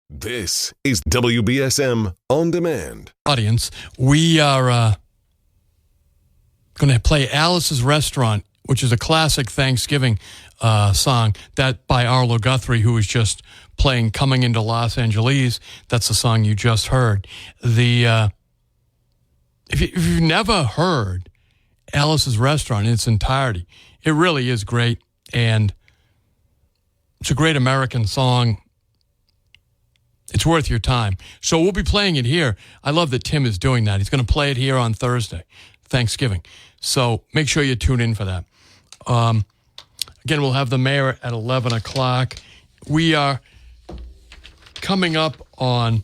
This is WBSM On Demand. Audience, we are going to play Alice's Restaurant, which is a classic Thanksgiving song that by Arlo Guthrie, who was just playing Coming into Los Angeles. That's the song you just heard. If you've never heard Alice's Restaurant in its entirety, it really is great, and it's a great American song. It's worth your time. So we'll be playing it here. I love that Tim is doing that. He's going to play it here on Thursday, Thanksgiving. So make sure you tune in for that. Again, we'll have the mayor at 11 o'clock. We are coming up on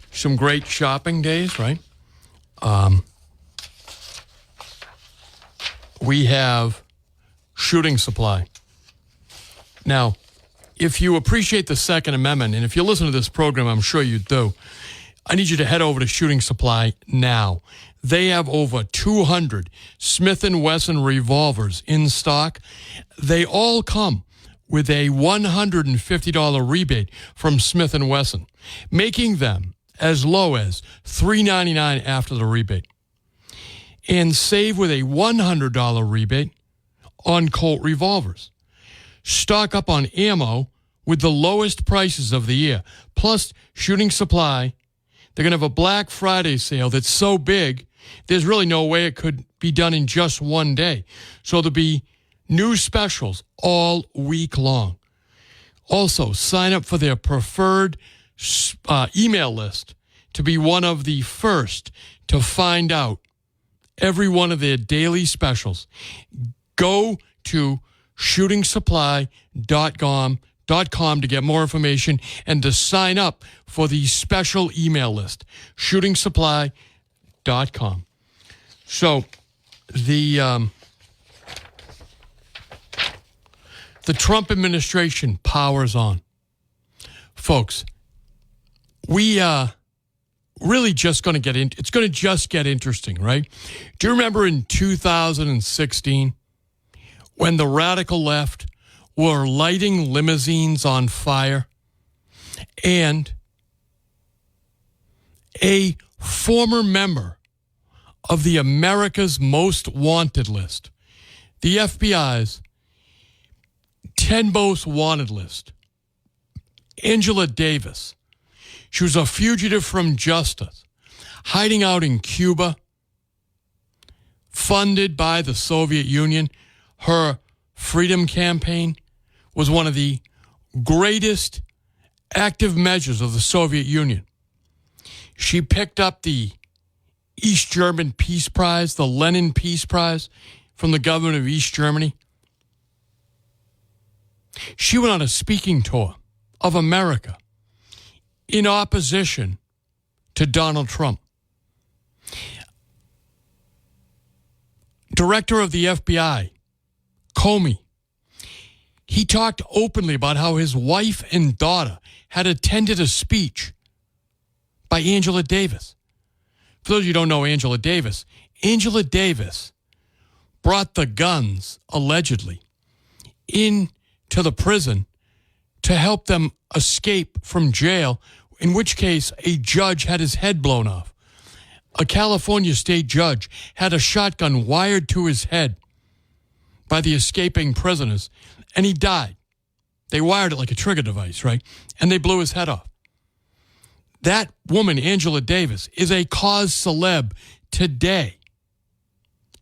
some great shopping days, right? We have shooting supply. Now, if you appreciate the Second Amendment, and if you listen to this program, I'm sure you do, I need you to head over to Shooting Supply now. They have over 200 Smith & Wesson revolvers in stock. They all come with a $150 rebate from Smith & Wesson, making them as low as $399 after the rebate. And save with a $100 rebate on Colt revolvers. Stock up on ammo with the lowest prices of the year. Plus, Shooting Supply, they're going to have a Black Friday sale that's so big, there's really no way it could be done in just one day. So there'll be new specials all week long. Also, sign up for their preferred email list to be one of the first to find out every one of their daily specials. Go to shootingsupply.com to get more information and to sign up for the special email list, shootingsupply.com. So the Trump administration powers on. Folks, we really just going to get in. It's going to just get interesting, right? Do you remember in 2016 when the radical left were lighting limousines on fire and a former member of the America's Most Wanted list, the FBI's 10 Most Wanted list, Angela Davis, she was a fugitive from justice, hiding out in Cuba, funded by the Soviet Union. Her freedom campaign was one of the greatest active measures of the Soviet Union. She picked up the East German Peace Prize, the Lenin Peace Prize from the government of East Germany. She went on a speaking tour of America in opposition to Donald Trump. Director of the FBI, Comey, he talked openly about how his wife and daughter had attended a speech by Angela Davis. For those of you who don't know Angela Davis brought the guns, allegedly, into the prison to help them escape from jail, in which case a judge had his head blown off. A California state judge had a shotgun wired to his head by the escaping prisoners, and he died. They wired it like a trigger device, right? And they blew his head off. That woman, Angela Davis, is a cause celeb today.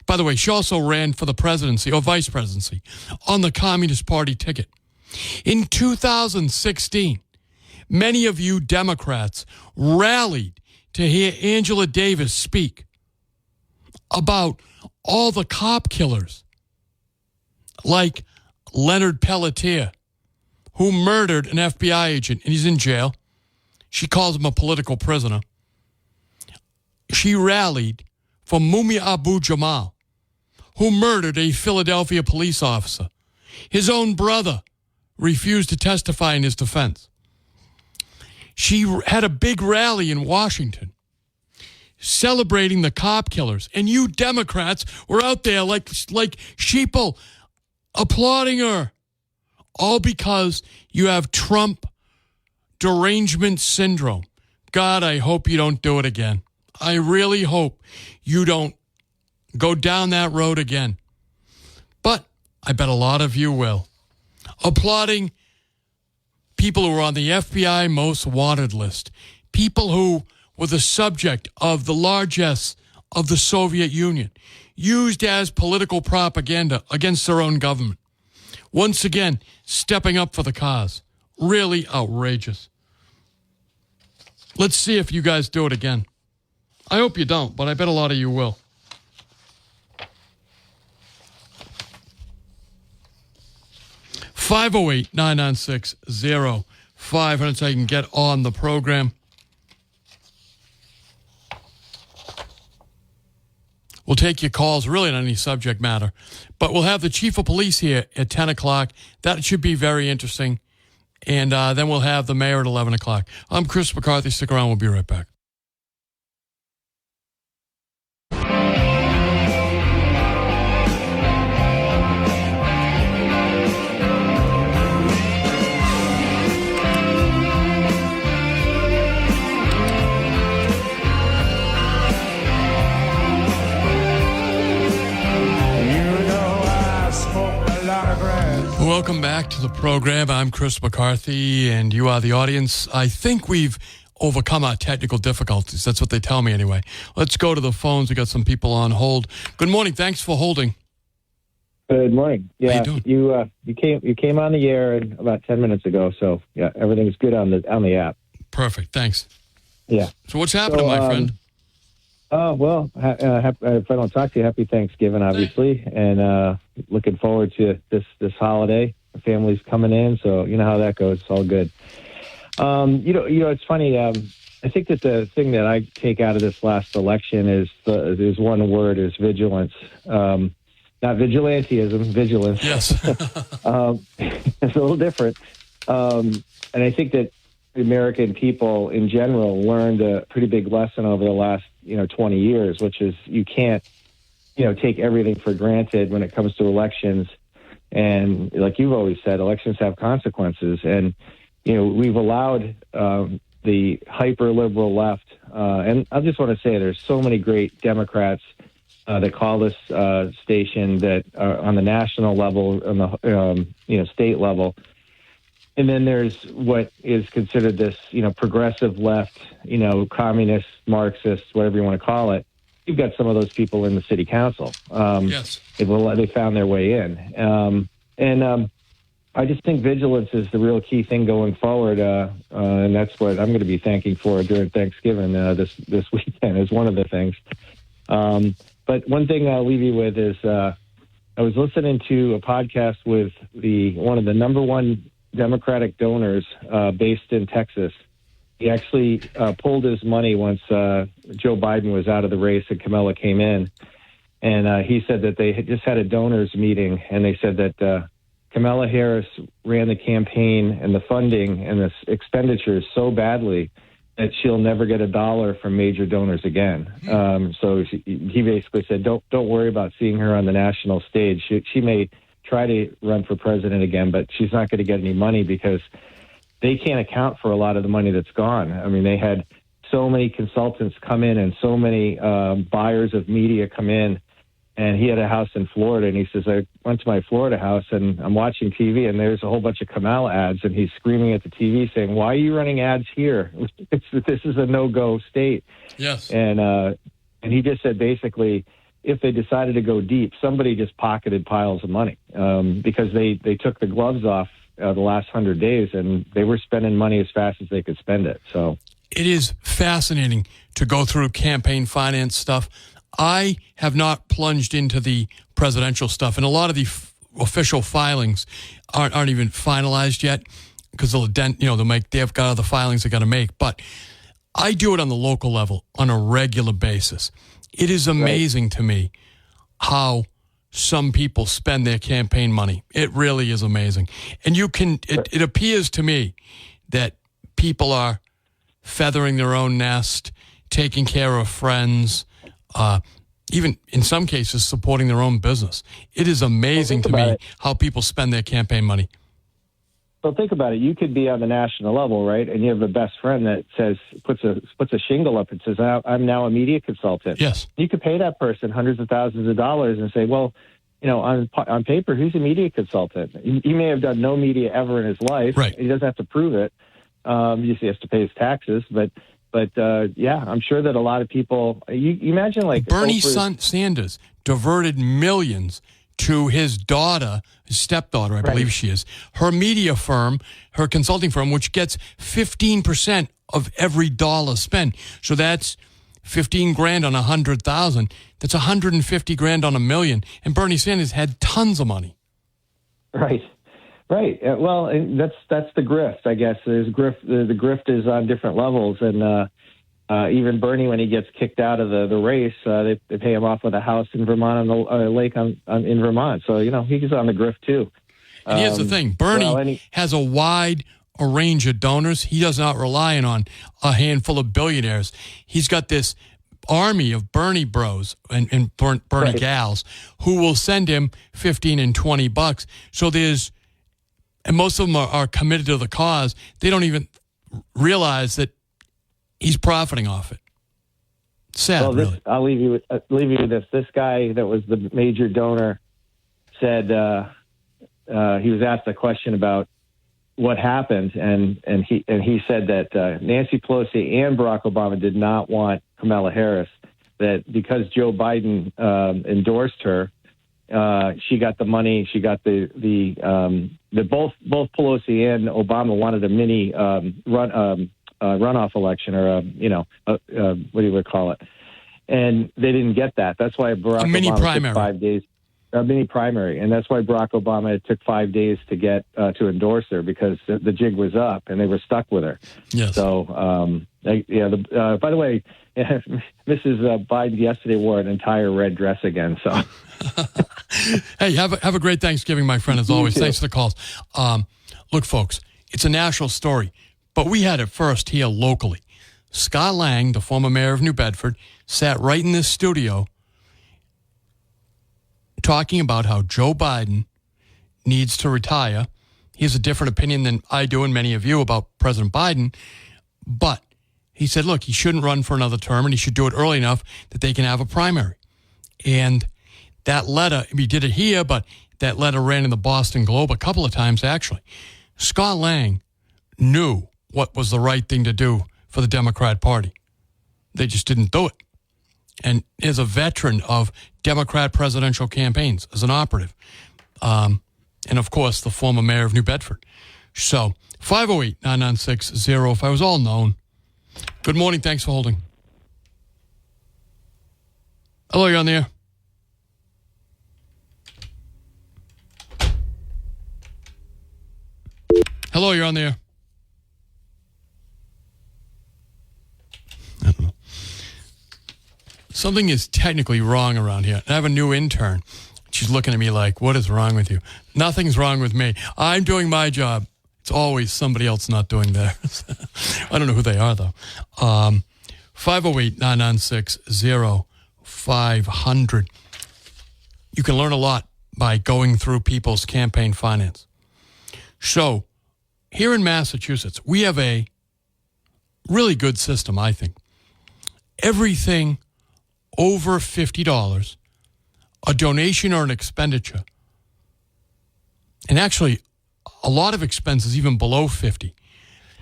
By the way, she also ran for the presidency or vice presidency on the Communist Party ticket. In 2016, many of you Democrats rallied to hear Angela Davis speak about all the cop killers like Leonard Pelletier, who murdered an FBI agent, and he's in jail. She calls him a political prisoner. She rallied for Mumia Abu-Jamal, who murdered a Philadelphia police officer. His own brother refused to testify in his defense. She had a big rally in Washington celebrating the cop killers, and you Democrats were out there like sheeple applauding her, all because you have Trump derangement syndrome. God, I hope you don't do it again. I really hope you don't go down that road again. But I bet a lot of you will. Applauding people who are on the FBI most wanted list. People who were the subject of the largesse of the Soviet Union, used as political propaganda against their own government. Once again, stepping up for the cause. Really outrageous. Let's see if you guys do it again. I hope you don't, but I bet a lot of you will. (508-996-0500) so you can get on the program. We'll take your calls really on any subject matter. But we'll have the chief of police here at 10 o'clock. That should be very interesting. And then we'll have the mayor at 11 o'clock. I'm Chris McCarthy. Stick around. We'll be right back. Welcome back to the program. I'm Chris McCarthy, and you are the audience. I think we've overcome our technical difficulties. That's what they tell me anyway. Let's go to the phones. We got some people on hold. Good morning. Thanks for holding. Good morning. Yeah, how you doing? You came on the air about 10 minutes ago, so yeah, everything's good on the app. Perfect. Thanks. Yeah. So what's happening, my friend? Oh, well, if I don't talk to you, happy Thanksgiving, obviously, and looking forward to this holiday. The family's coming in, so you know how that goes. It's all good. You know, it's funny. I think that the thing that I take out of this last election is one word: is vigilance. Not vigilantism, vigilance. Yes. It's a little different. And I think that the American people in general learned a pretty big lesson over the last 20 years, which is you can't take everything for granted when it comes to elections. And like you've always said, elections have consequences. And we've allowed the hyper liberal left, and I just want to say there's so many great Democrats that call this station that are on the national level, on the state level. And then there's what is considered this, progressive left, communist, Marxist, whatever you want to call it. You've got some of those people in the city council. Yes. They found their way in. And I just think vigilance is the real key thing going forward. And that's what I'm going to be thanking for during Thanksgiving this weekend is one of the things. But one thing I'll leave you with is I was listening to a podcast with one of the number one Democratic donors based in Texas. He actually pulled his money once Joe Biden was out of the race and Kamala came in. And he said that they had just had a donors meeting, and they said that Kamala Harris ran the campaign and the funding and the expenditures so badly that she'll never get a dollar from major donors again. So he basically said, don't worry about seeing her on the national stage. She may try to run for president again, but she's not going to get any money because they can't account for a lot of the money that's gone. I mean, they had so many consultants come in and so many buyers of media come in. And he had a house in Florida, and he says, I went to my Florida house, and I'm watching TV, and there's a whole bunch of Kamala ads, and he's screaming at the TV saying, why are you running ads here? This is a no-go state. Yes. And he just said, basically, if they decided to go deep, somebody just pocketed piles of money because they took the gloves off the last 100 days, and they were spending money as fast as they could spend it. So it is fascinating to go through campaign finance stuff. I have not plunged into the presidential stuff, and a lot of the official filings aren't even finalized yet because they've got other filings they got to make. But I do it on the local level on a regular basis. It is amazing to me how some people spend their campaign money. It really is amazing, and it appears to me that people are feathering their own nest, taking care of friends. Even in some cases, supporting their own business. It is amazing to me how people spend their campaign money. So think about it. You could be on the national level, right? And you have a best friend that puts a shingle up and says, I'm now a media consultant. Yes. You could pay that person hundreds of thousands of dollars and say, well, on paper, he's a media consultant. He may have done no media ever in his life. Right. He doesn't have to prove it. He just has to pay his taxes. But yeah, I'm sure that a lot of people, you imagine like Bernie Sanders diverted millions to his daughter, his stepdaughter, I believe she is, her media firm, her consulting firm, which gets 15% of every dollar spent. So that's 15 grand on 100,000. That's 150 grand on $1 million. And Bernie Sanders had tons of money. Right. Well, and that's the grift, I guess. There's grift. The grift is on different levels, and even Bernie, when he gets kicked out of the race, they pay him off with a house in Vermont on the lake in Vermont. So he's on the grift too. And here's the thing: Bernie has a wide range of donors. He does not rely on a handful of billionaires. He's got this army of Bernie bros and Bernie gals who will send him $15 and $20. So and most of them are committed to the cause. They don't even realize that he's profiting off it. Sad, really. I'll leave you with this. This guy that was the major donor said he was asked a question about what happened, and he said that Nancy Pelosi and Barack Obama did not want Kamala Harris. That because Joe Biden endorsed her, she got the money. She got the both Pelosi and Obama wanted a mini runoff election, or what do you call it? And they didn't get that. That's why Barack Obama took 5 days. A mini primary, and that's why Barack Obama took 5 days to get to endorse her, because the jig was up and they were stuck with her. Yes. So, by the way, Mrs. Biden yesterday wore an entire red dress again. So, hey, have a great Thanksgiving, my friend. As always, thanks for the calls. Look, folks, it's a national story, but we had it first here locally. Scott Lang, the former mayor of New Bedford, sat right in this studio talking about how Joe Biden needs to retire. He has a different opinion than I do and many of you about President Biden, but he said, look, he shouldn't run for another term, and he should do it early enough that they can have a primary. And that letter, he did it here, but that letter ran in the Boston Globe a couple of times, actually. Scott Lang knew what was the right thing to do for the Democrat Party. They just didn't do it. And is a veteran of Democrat presidential campaigns as an operative. And, of course, the former mayor of New Bedford. So, 508-996-05 was all known. Good morning. Thanks for holding. Hello, you're on the air. Hello, you're on the air. I don't know. Something is technically wrong around here. I have a new intern. She's looking at me like, what is wrong with you? Nothing's wrong with me. I'm doing my job. It's always somebody else not doing theirs. I don't know who they are, though. 508-996-0500. You can learn a lot by going through people's campaign finance. So, here in Massachusetts, we have a really good system, I think. Everything over $50, a donation or an expenditure, and actually a lot of expenses even below 50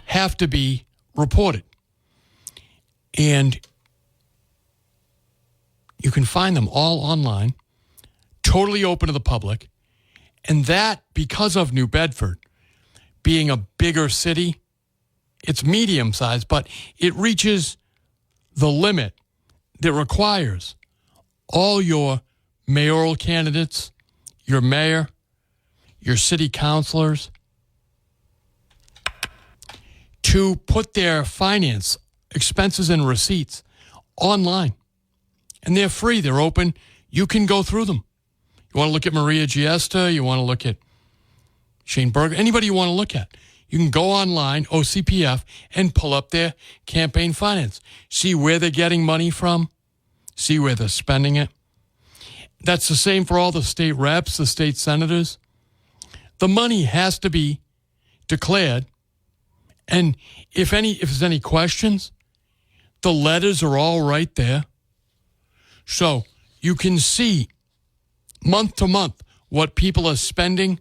have to be reported. And you can find them all online, totally open to the public. And that, because of New Bedford being a bigger city, it's medium-sized, but it reaches the limit that requires all your mayoral candidates, your mayor, your city councilors, to put their finance expenses and receipts online. And they're free. They're open. You can go through them. You want to look at Maria Giesta, you want to look at Shane Berger, anybody you want to look at. You can go online, OCPF, and pull up their campaign finance. See where they're getting money from. See where they're spending it. That's the same for all the state reps, the state senators. The money has to be declared. And if there's any questions, the letters are all right there. So you can see month to month what people are spending,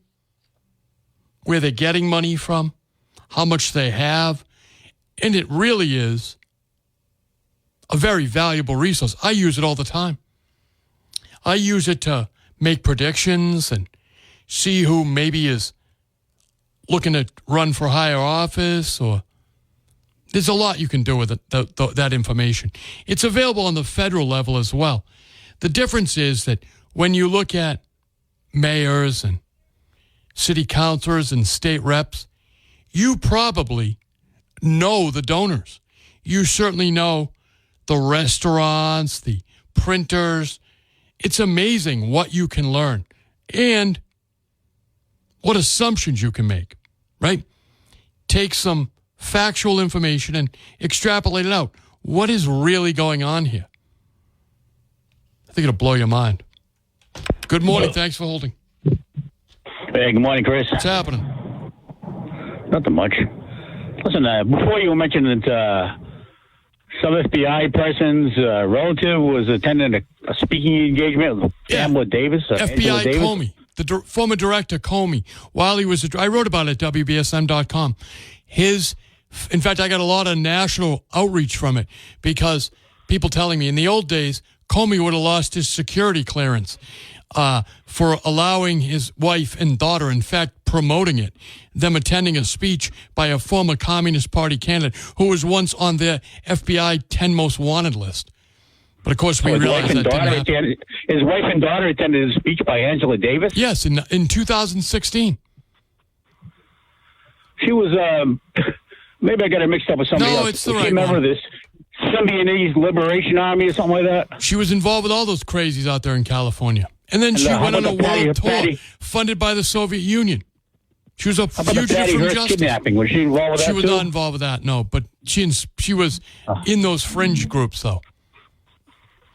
where they're getting money from, how much they have. And it really is a very valuable resource. I use it all the time. I use it to make predictions and see who maybe is looking to run for higher office, or there's a lot you can do with it, that information. It's available on the federal level as well. The difference is that when you look at mayors and city councilors and state reps, you probably know the donors. You certainly know the restaurants, the printers. It's amazing what you can learn and what assumptions you can make, right? Take some factual information and extrapolate it out. What is really going on here? I think it'll blow your mind. Good morning. Thanks for holding. Hey, good morning, Chris. What's happening? Nothing much. Listen, before you mentioned that some FBI person's relative was attending a speaking engagement with Angela Davis. FBI Comey, the former director Comey, while he was, I wrote about it at WBSM.com. In fact, I got a lot of national outreach from it because people telling me in the old days, Comey would have lost his security clearance for allowing his wife and daughter, in fact, promoting it, them attending a speech by a former Communist Party candidate who was once on the FBI 10 most wanted list. But, of course, we realized that didn't happen. His wife and daughter attended a speech by Angela Davis? Yes, in 2016. She was, maybe I got her mixed up with somebody else. No, it's the right member one. of this Symbionese Liberation Army or something like that? She was involved with all those crazies out there in California. And then she went on a world tour funded by the Soviet Union. She was a fugitive from justice. Kidnapping? Was she involved with that? She was not involved with that, no. But she was in those fringe groups, though.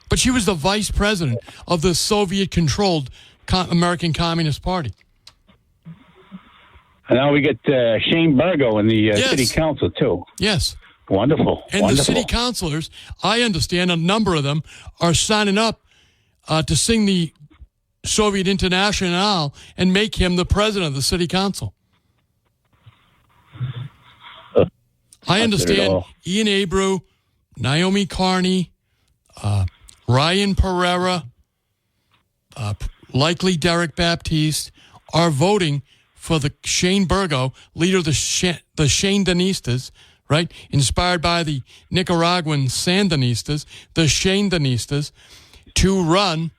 But she was the vice president of the Soviet-controlled American Communist Party. And now we get Shane Burgo in the city council, too. Yes. Wonderful. And the city councilors, I understand a number of them are signing up to sing the Soviet Internationale and make him the president of the city council. I understand Ian Abreu, Naomi Carney, Ryan Pereira, likely Derek Baptiste, are voting for the Shane Burgo, leader of the Sandinistas, right? Inspired by the Nicaraguan Sandinistas, the Sandinistas, to run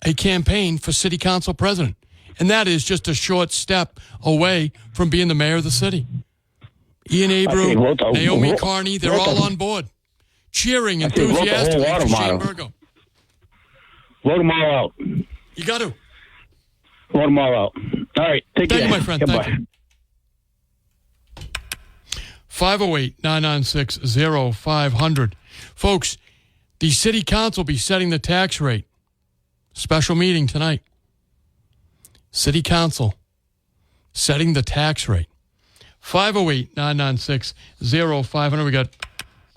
a campaign for city council president. And that is just a short step away from being the mayor of the city. Ian Abreu, Naomi Carney, they're all on board, cheering enthusiastically for Shane Burgo. Vote them all out. You got to. Vote them all out. All right. Thank you, my friend. Goodbye. Thank you. 508-996-0500. Folks, the city council will be setting the tax rate. Special meeting tonight. City council setting the tax rate. 508-996-0500. We got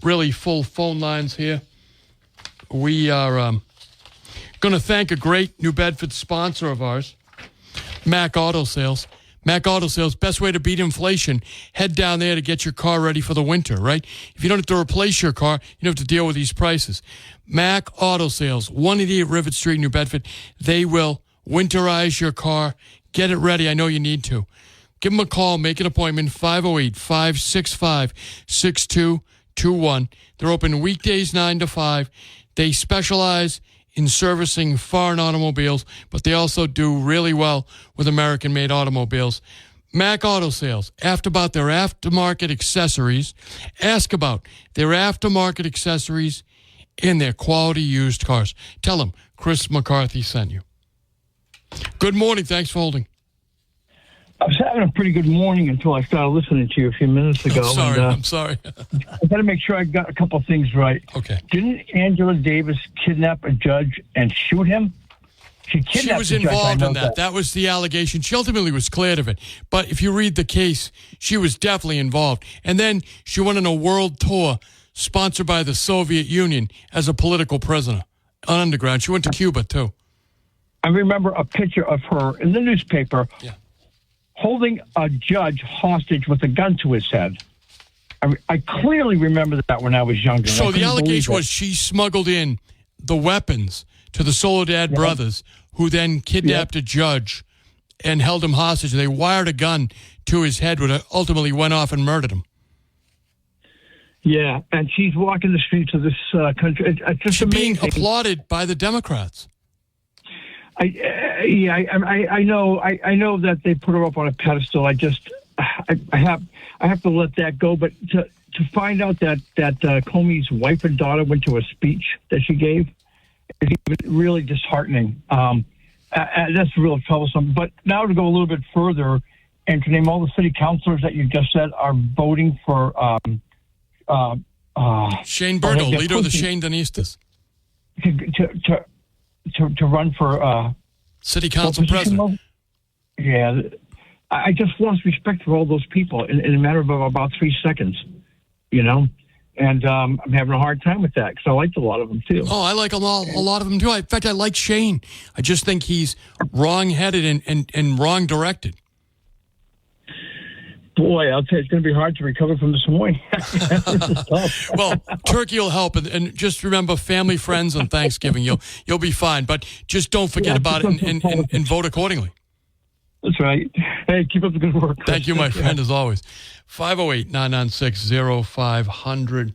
really full phone lines here. We are going to thank a great New Bedford sponsor of ours, Mac Auto Sales. Mac Auto Sales, best way to beat inflation. Head down there to get your car ready for the winter, right? If you don't have to replace your car, you don't have to deal with these prices. Mac Auto Sales, 188 Rivet Street, New Bedford. They will winterize your car. Get it ready. I know you need to. Give them a call. Make an appointment, 508-565-6221. They're open weekdays 9 to 5. They specialize in servicing foreign automobiles, but they also do really well with American-made automobiles. Mac Auto Sales. Ask about their aftermarket accessories. Ask about their aftermarket accessories and their quality used cars. Tell them Chris McCarthy sent you. Good morning. Thanks for holding. I was having a pretty good morning until I started listening to you a few minutes ago. I'm sorry. I got to make sure I got a couple of things right. Okay. Didn't Angela Davis kidnap a judge and shoot him? She kidnapped She was the judge, I involved know in that. That was the allegation. She ultimately was cleared of it. But if you read the case, she was definitely involved. And then she went on a world tour sponsored by the Soviet Union as a political prisoner on underground. She went to Cuba, too. I remember a picture of her in the newspaper holding a judge hostage with a gun to his head. I clearly remember that when I was younger. So the allegation was she smuggled in the weapons to the Soledad brothers, who then kidnapped a judge and held him hostage. They wired a gun to his head, which ultimately went off and murdered him. Yeah, and she's walking the streets of this country. It's just She's being amazing. applauded by the Democrats. I know that they put her up on a pedestal. I have to let that go. But to find out that Comey's wife and daughter went to a speech that she gave is really disheartening. That's real troublesome. But now to go a little bit further and to name all the city councilors that you just said are voting for Shane Bertle, leader of the Shane Denistas. To run for city council president. Yeah, I just lost respect for all those people in a matter of about 3 seconds, and I'm having a hard time with that because I liked a lot of them too. Oh, I like a lot of them too. In fact, I like Shane. I just think he's wrong-headed and wrong-directed. Boy, I'll tell you, it's going to be hard to recover from this morning. Well, turkey will help, and just remember family, friends, and Thanksgiving. You'll be fine, but just don't forget about it and vote accordingly. That's right. Hey, keep up the good work, Chris. Thank you, my friend, as always. 508-996-0500.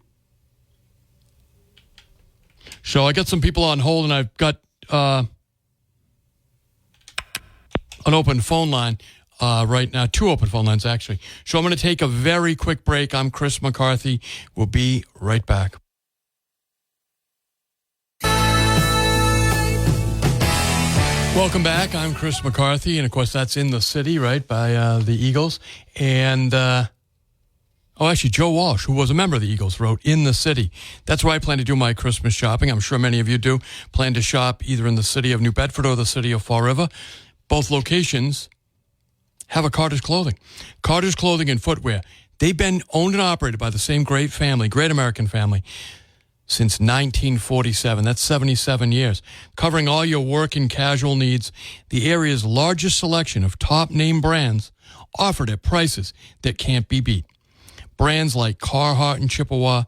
So I got some people on hold, and I've got an open phone line. Right now, 2 open phone lines, actually. So I'm going to take a very quick break. I'm Chris McCarthy. We'll be right back. Welcome back. I'm Chris McCarthy. And, of course, that's In the City, right, by the Eagles. And, actually, Joe Walsh, who was a member of the Eagles, wrote In the City. That's where I plan to do my Christmas shopping. I'm sure many of you do plan to shop either in the city of New Bedford or the city of Fall River. Both locations have a Carter's Clothing. Carter's Clothing and Footwear. They've been owned and operated by the same great American family, since 1947. That's 77 years. Covering all your work and casual needs, the area's largest selection of top name brands offered at prices that can't be beat. Brands like Carhartt and Chippewa,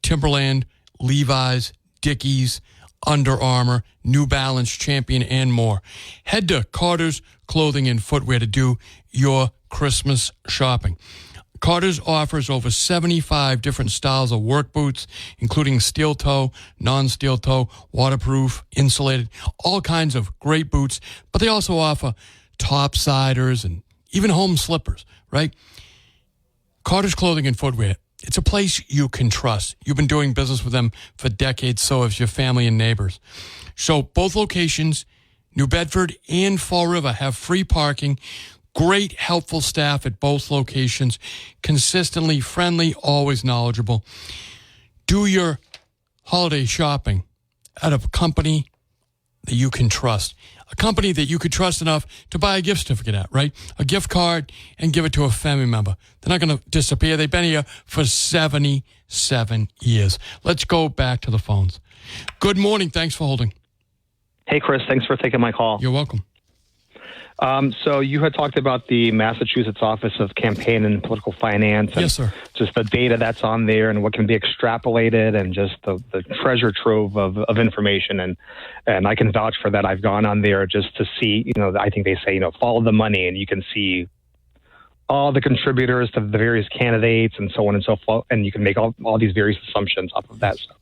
Timberland, Levi's, Dickies, Under Armour, New Balance, Champion, and more. Head to Carter's Clothing and Footwear to do your Christmas shopping. Carter's offers over 75 different styles of work boots, including steel toe, non-steel toe, waterproof, insulated, all kinds of great boots. But they also offer topsiders and even home slippers, right? Carter's Clothing and Footwear. It's a place you can trust. You've been doing business with them for decades, so have your family and neighbors. So both locations, New Bedford and Fall River, have free parking, great, helpful staff at both locations, consistently friendly, always knowledgeable. Do your holiday shopping at a company that you can trust. A company that you could trust enough to buy a gift certificate at, right? A gift card and give it to a family member. They're not going to disappear. They've been here for 77 years. Let's go back to the phones. Good morning. Thanks for holding. Hey, Chris. Thanks for taking my call. You're welcome. So you had talked about the Massachusetts Office of Campaign and Political Finance. And yes, sir. Just the data that's on there and what can be extrapolated and just the treasure trove of information. And I can vouch for that. I've gone on there just to see, I think they say, follow the money, and you can see all the contributors to the various candidates and so on and so forth. And you can make all these various assumptions off of that stuff.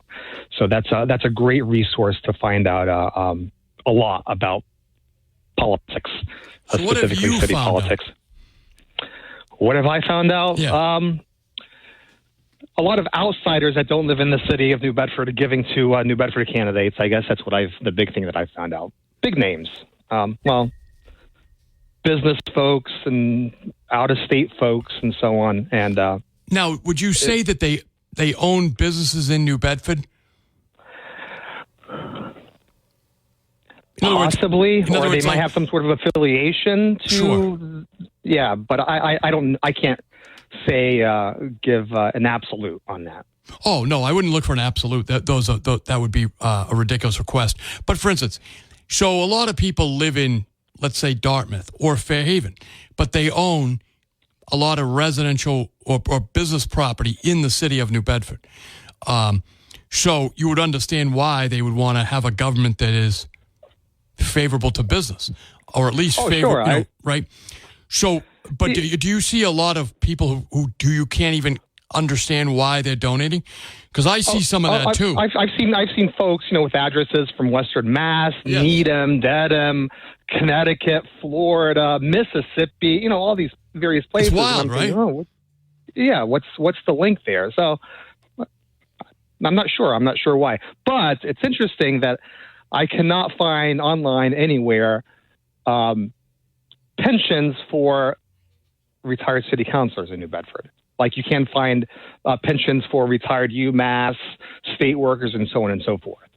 So that's a great resource to find out a lot about politics, so specifically city politics. What have I found out? Yeah. A lot of outsiders that don't live in the city of New Bedford are giving to New Bedford candidates. I guess that's the big thing that I've found out. Big names. Business folks and out-of-state folks and so on. And now, would you say that they own businesses in New Bedford? In other words, Possibly, in other or words, they might like- have some sort of affiliation to. Sure. Yeah, but I can't say give an absolute on that. Oh, no, I wouldn't look for an absolute. That would be a ridiculous request. But for instance, so a lot of people live in, let's say, Dartmouth or Fairhaven, but they own a lot of residential or business property in the city of New Bedford. So you would understand why they would want to have a government that is favorable to business, or at least favorable, sure, right? So, but do you see a lot of people who you can't even understand why they're donating? Because I see some of that too. I've seen folks, with addresses from Western Mass, Yes. Needham, Dedham, Connecticut, Florida, Mississippi, all these various places. It's wild, and I'm thinking, right? what's the link there? So I'm not sure. I'm not sure why. But it's interesting that I cannot find online anywhere pensions for retired city councilors in New Bedford. Like you can find pensions for retired UMass, state workers, and so on and so forth.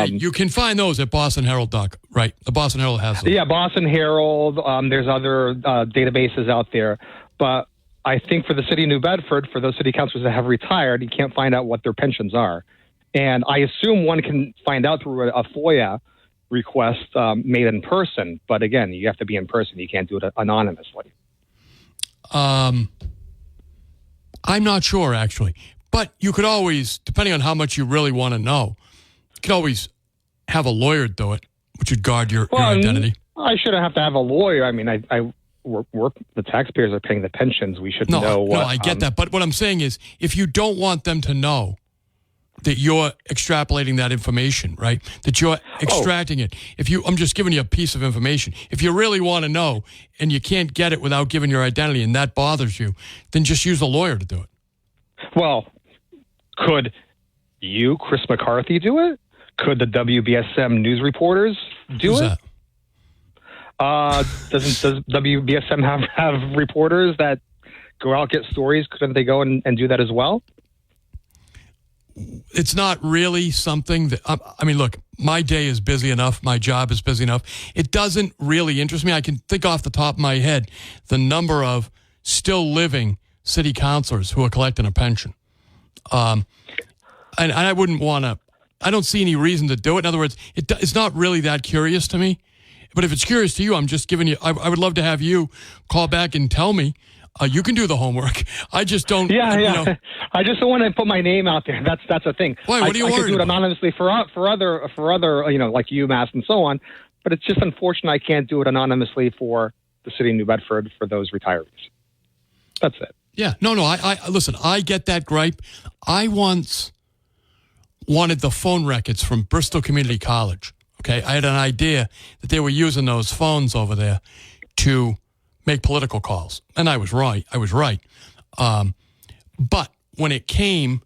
You can find those at BostonHerald.com, right? The Boston Herald has them. Yeah, Boston Herald. There's other databases out there. But I think for the city of New Bedford, for those city councilors that have retired, you can't find out what their pensions are. And I assume one can find out through a FOIA request made in person. But again, you have to be in person. You can't do it anonymously. I'm not sure, actually. But you could always, depending on how much you really want to know, you could always have a lawyer do it, which would guard your identity. I shouldn't have to have a lawyer. I mean, I work, the taxpayers are paying the pensions. We should know what. No, I get that. But what I'm saying is, if you don't want them to know that you're extrapolating that information, right? That you're extracting it. I'm just giving you a piece of information. If you really want to know and you can't get it without giving your identity and that bothers you, then just use a lawyer to do it. Well, could you, Chris McCarthy, do it? Could the WBSM news reporters do Who's it? that? Does WBSM have reporters that go out, get stories? Couldn't they go and do that as well? It's not really something that, I mean, look, my day is busy enough. My job is busy enough. It doesn't really interest me. I can think off the top of my head the number of still living city councilors who are collecting a pension. And I wouldn't want to, I don't see any reason to do it. In other words, it's not really that curious to me. But if it's curious to you, I'm just giving you, I would love to have you call back and tell me. You can do the homework. I just don't. Yeah. I just don't want to put my name out there. That's a thing. Why? What are you I worried could do it about? anonymously for other like UMass and so on. But it's just unfortunate I can't do it anonymously for the city of New Bedford for those retirees. That's it. Yeah. No. I listen. I get that gripe. I once wanted the phone records from Bristol Community College. Okay, I had an idea that they were using those phones over there to make political calls. And I was right. But when it came,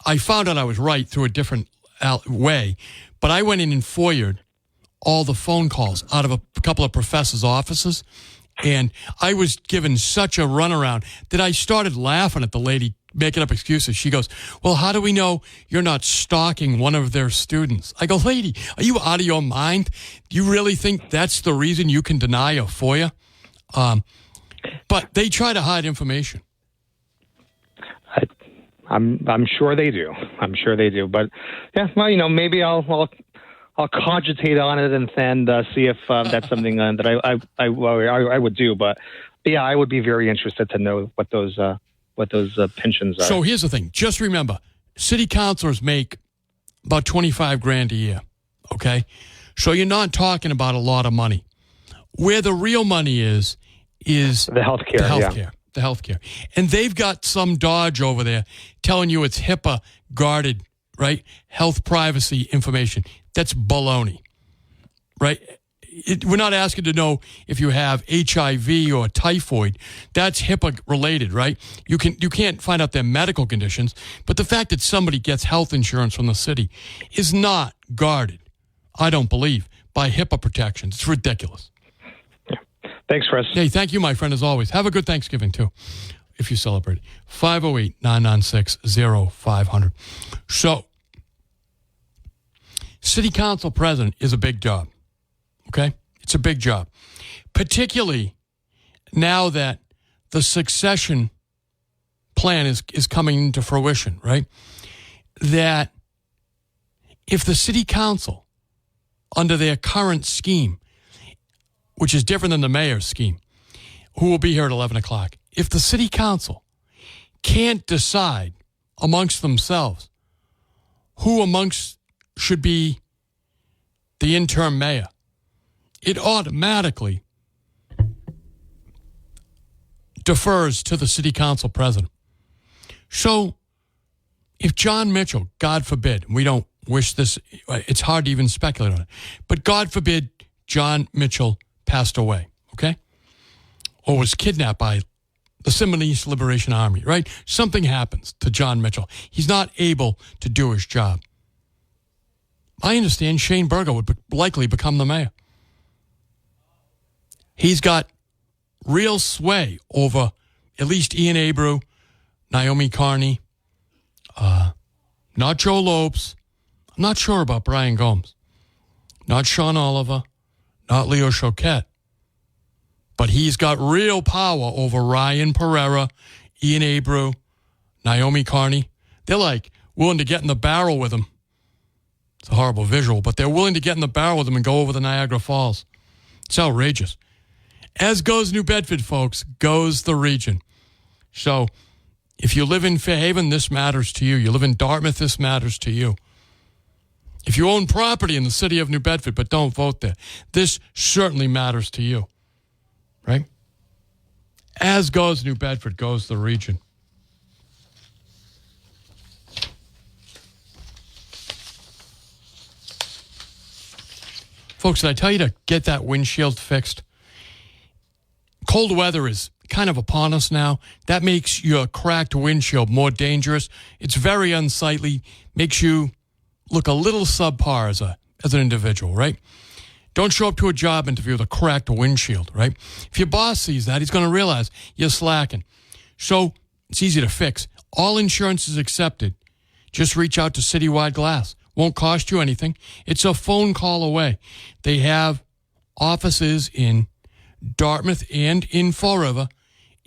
I found out I was right through a different way. But I went in and FOIA'd all the phone calls out of a couple of professors' offices. And I was given such a runaround that I started laughing at the lady making up excuses. She goes, well, how do we know you're not stalking one of their students? I go, lady, are you out of your mind? Do you really think that's the reason you can deny a FOIA? But they try to hide information. I'm sure they do. But yeah, well, maybe I'll cogitate on it and see if that's something that I would do. But yeah, I would be very interested to know what those pensions are. So here's the thing. Just remember, city councilors make about $25,000 a year. Okay, so you're not talking about a lot of money. Where the real money is the healthcare. The healthcare. And they've got some dodge over there telling you it's HIPAA guarded, right? Health privacy information. That's baloney, right? We're not asking to know if you have HIV or typhoid. That's HIPAA related, right? You can't find out their medical conditions, but the fact that somebody gets health insurance from the city is not guarded, I don't believe, by HIPAA protections. It's ridiculous. Thanks, Chris. Hey, thank you, my friend, as always. Have a good Thanksgiving, too, if you celebrate. 508-996-0500. So, City council president is a big job, okay? It's a big job, particularly now that the succession plan is coming into fruition, right? That if the city council, under their current scheme, which is different than the mayor's scheme, who will be here at 11 o'clock, if the city council can't decide amongst themselves who amongst should be the interim mayor, it automatically defers to the city council president. So if John Mitchell, God forbid, we don't wish this, it's hard to even speculate on it, but God forbid John Mitchell passed away, okay? Or was kidnapped by the Symbionese Liberation Army, right? Something happens to John Mitchell. He's not able to do his job. I understand Shane Berger would likely become the mayor. He's got real sway over at least Ian Abreu, Naomi Carney, not Joe Lopes. I'm not sure about Brian Gomes. Not Sean Oliver, not Leo Choquette. But he's got real power over Ryan Pereira, Ian Abreu, Naomi Carney. They're like willing to get in the barrel with him. It's a horrible visual, but they're willing to get in the barrel with him and go over the Niagara Falls. It's outrageous. As goes New Bedford, folks, goes the region. So if you live in Fairhaven, this matters to you. You live in Dartmouth, this matters to you. If you own property in the city of New Bedford but don't vote there, this certainly matters to you, right? As goes New Bedford, goes the region. Folks, did I tell you to get that windshield fixed? Cold weather is kind of upon us now. That makes your cracked windshield more dangerous. It's very unsightly, makes you look a little subpar as an individual, right? Don't show up to a job interview with a cracked windshield, right? If your boss sees that, he's going to realize you're slacking. So it's easy to fix. All insurance is accepted. Just reach out to Citywide Glass. Won't cost you anything. It's a phone call away. They have offices in Dartmouth and in Fall River.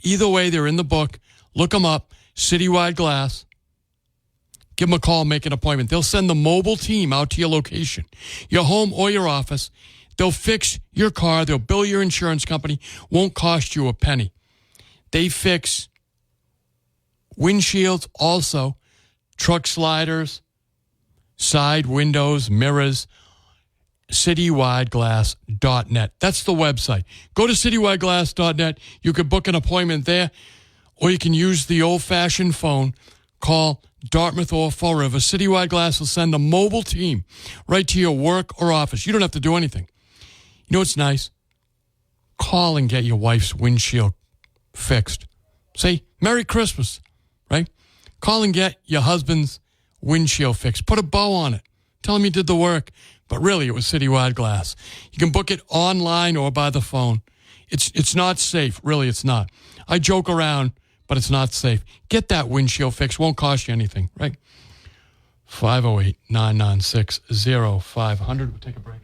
Either way, they're in the book. Look them up, Citywide Glass. Give them a call, make an appointment. They'll send the mobile team out to your location, your home or your office. They'll fix your car. They'll bill your insurance company. Won't cost you a penny. They fix windshields also, truck sliders, side windows, mirrors, citywideglass.net. That's the website. Go to citywideglass.net. You can book an appointment there, or you can use the old-fashioned phone. Call Dartmouth or Fall River. Citywide Glass will send a mobile team right to your work or office. You don't have to do anything. You know what's nice? Call and get your wife's windshield fixed. Say, Merry Christmas, right? Call and get your husband's windshield fixed. Put a bow on it. Tell him you did the work. But really, it was Citywide Glass. You can book it online or by the phone. It's not safe. Really, it's not. I joke around, but it's not safe. Get that windshield fixed. Won't cost you anything, right? 508-996-0500. We'll take a break.